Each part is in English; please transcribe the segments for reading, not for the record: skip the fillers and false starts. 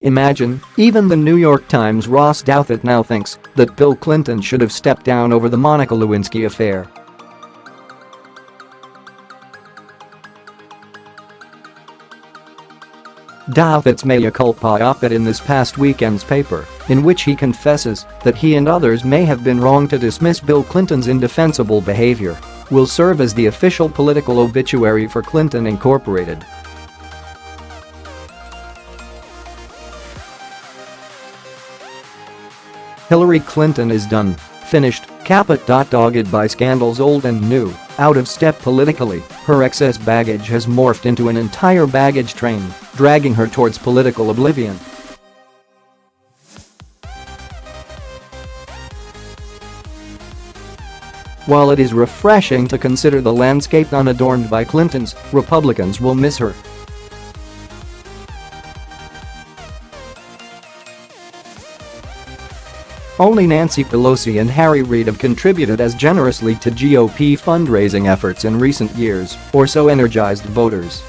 Imagine, even the New York Times' Ross Douthat now thinks that Bill Clinton should have stepped down over the Monica Lewinsky affair. Douthat's mea culpa op-ed in this past weekend's paper, in which he confesses that he and others may have been wrong to dismiss Bill Clinton's indefensible behavior, will serve as the official political obituary for Clinton Incorporated. Hillary Clinton is done, finished, caput. Dogged by scandals old and new, out of step politically, her excess baggage has morphed into an entire baggage train, dragging her towards political oblivion. While it is refreshing to consider the landscape unadorned by Clintons, Republicans will miss her. Only Nancy Pelosi and Harry Reid have contributed as generously to GOP fundraising efforts in recent years, or so energized voters.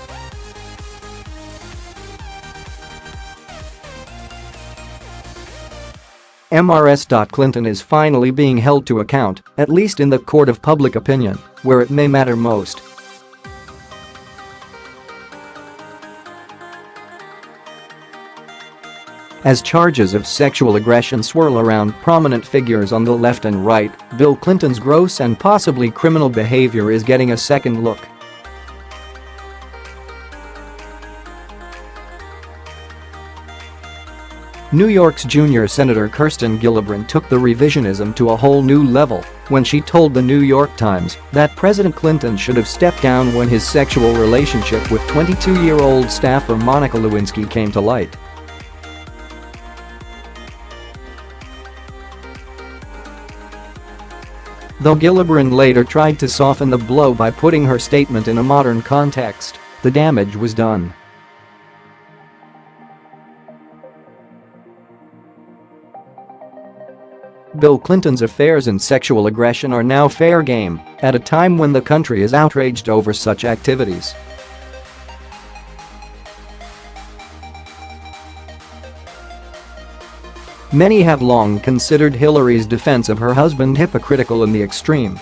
Clinton is finally being held to account, at least in the court of public opinion, where it may matter most. As charges of sexual aggression swirl around prominent figures on the left and right, Bill Clinton's gross and possibly criminal behavior is getting a second look. New York's junior Senator Kirsten Gillibrand took the revisionism to a whole new level when she told the New York Times that President Clinton should have stepped down when his sexual relationship with 22-year-old staffer Monica Lewinsky came to light. Though Gillibrand later tried to soften the blow by putting her statement in a modern context, the damage was done. Bill Clinton's affairs and sexual aggression are now fair game, at a time when the country is outraged over such activities. Many have long considered Hillary's defense of her husband hypocritical in the extreme.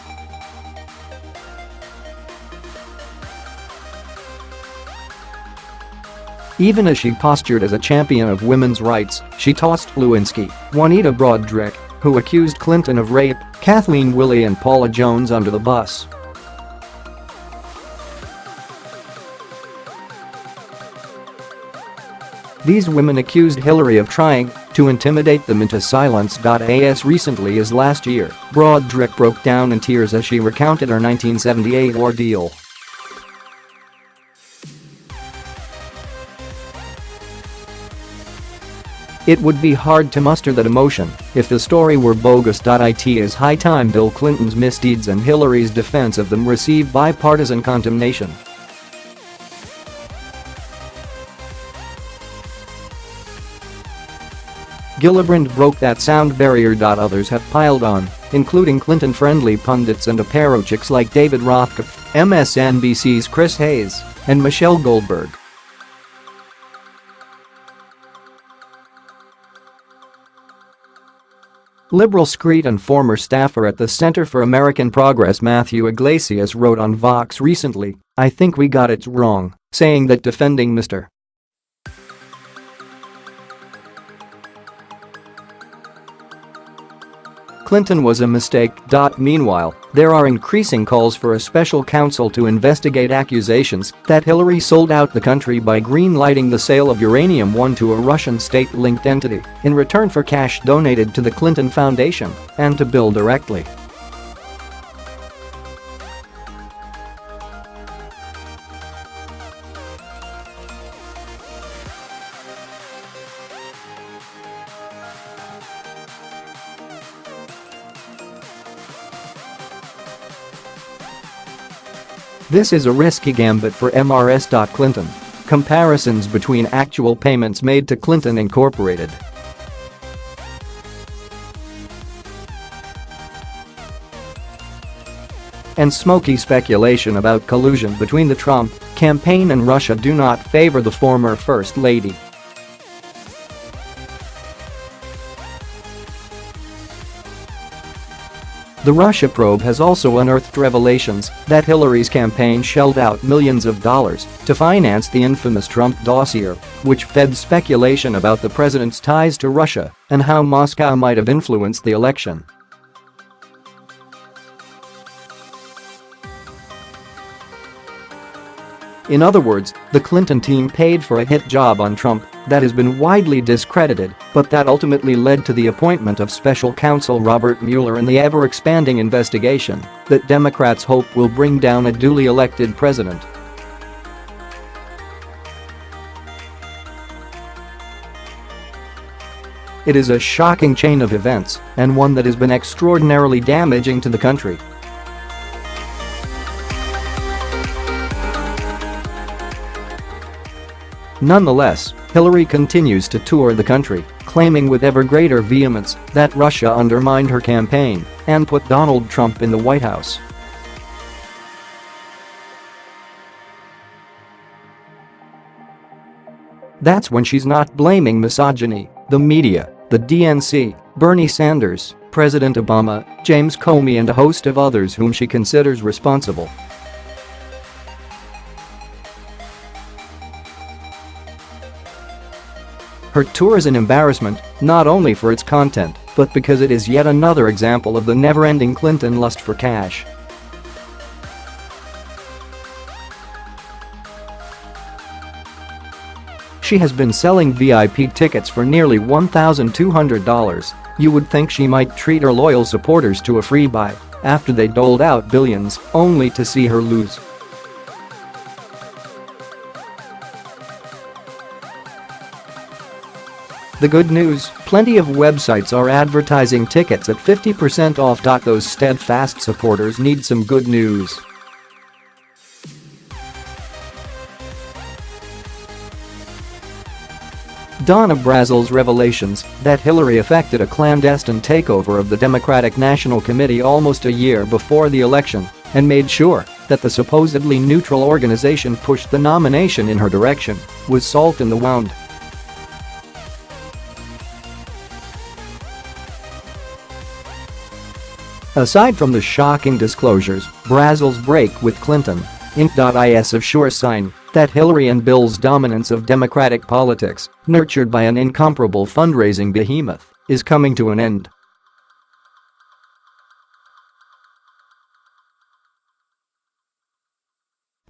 Even as she postured as a champion of women's rights, she tossed Lewinsky, Juanita Broaddrick, who accused Clinton of rape, Kathleen Willey and Paula Jones under the bus. These women accused Hillary of trying to intimidate them into silence. As recently as last year, Broaddrick broke down in tears as she recounted her 1978 ordeal. It would be hard to muster that emotion if the story were bogus. It is high time Bill Clinton's misdeeds and Hillary's defense of them receive bipartisan condemnation. Gillibrand broke that sound barrier. Others have piled on, including Clinton-friendly pundits and apparatchiks like David Rothkopf, MSNBC's Chris Hayes, and Michelle Goldberg. Liberal screed and former staffer at the Center for American Progress Matthew Iglesias wrote on Vox recently, "I think we got it wrong," saying that defending Mr. Clinton was a mistake. Meanwhile, there are increasing calls for a special counsel to investigate accusations that Hillary sold out the country by green-lighting the sale of Uranium-1 to a Russian state-linked entity in return for cash donated to the Clinton Foundation and to Bill directly. This is a risky gambit for MRS. Clinton. Comparisons between actual payments made to Clinton Incorporated. and smoky speculation about collusion between the Trump campaign and Russia do not favor the former First Lady. The Russia probe has also unearthed revelations that Hillary's campaign shelled out millions of dollars to finance the infamous Trump dossier, which fed speculation about the president's ties to Russia and how Moscow might have influenced the election. In other words, the Clinton team paid for a hit job on Trump that has been widely discredited, but that ultimately led to the appointment of special counsel Robert Mueller and the ever-expanding investigation that Democrats hope will bring down a duly elected president. It is a shocking chain of events, and one that has been extraordinarily damaging to the country. Nonetheless, Hillary continues to tour the country, claiming with ever greater vehemence that Russia undermined her campaign and put Donald Trump in the White House. That's when she's not blaming misogyny, the media, the DNC, Bernie Sanders, President Obama, James Comey and a host of others whom she considers responsible. Her tour is an embarrassment, not only for its content, but because it is yet another example of the never-ending Clinton lust for cash. She has been selling VIP tickets for nearly $1,200. You would think she might treat her loyal supporters to a free buy after they doled out billions, only to see her lose. The good news, plenty of websites are advertising tickets at 50% off. Those steadfast supporters need some good news. Donna Brazil's revelations that Hillary effected a clandestine takeover of the Democratic National Committee almost a year before the election and made sure that the supposedly neutral organization pushed the nomination in her direction was salt in the wound. Aside from the shocking disclosures, Brazil's break with Clinton Inc.is a sure sign that Hillary and Bill's dominance of Democratic politics, nurtured by an incomparable fundraising behemoth, is coming to an end.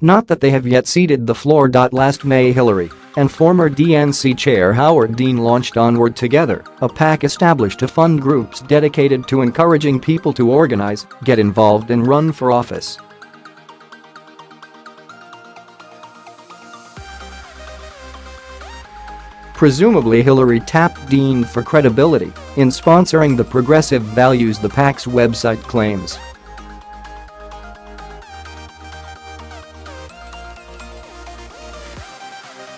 Not that they have yet ceded the floor. Last May, Hillary and former DNC chair Howard Dean launched Onward Together, a PAC established to fund groups dedicated to encouraging people to organize, get involved and run for office. Presumably Hillary tapped Dean for credibility in sponsoring the progressive values the PAC's website claims.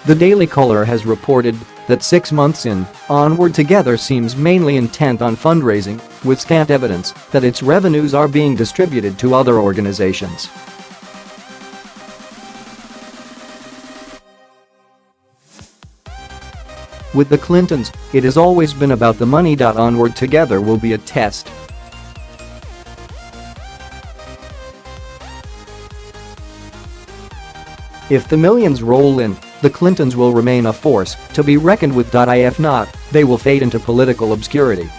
The Daily Caller has reported that 6 months in, Onward Together seems mainly intent on fundraising, with scant evidence that its revenues are being distributed to other organizations. With the Clintons, it has always been about the money. Onward Together will be a test. If the millions roll in, the Clintons will remain a force to be reckoned with. If not, they will fade into political obscurity.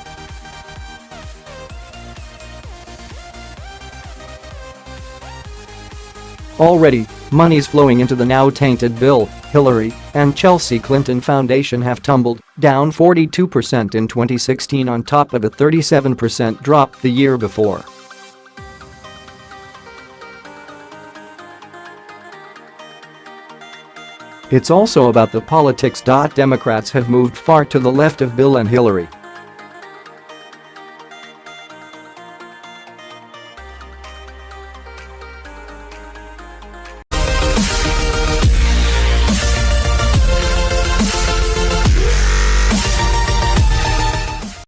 Already, monies flowing into the now tainted Bill, Hillary, and Chelsea Clinton Foundation have tumbled, down 42% in 2016 on top of a 37% drop the year before. It's also about the politics. Democrats have moved far to the left of Bill and Hillary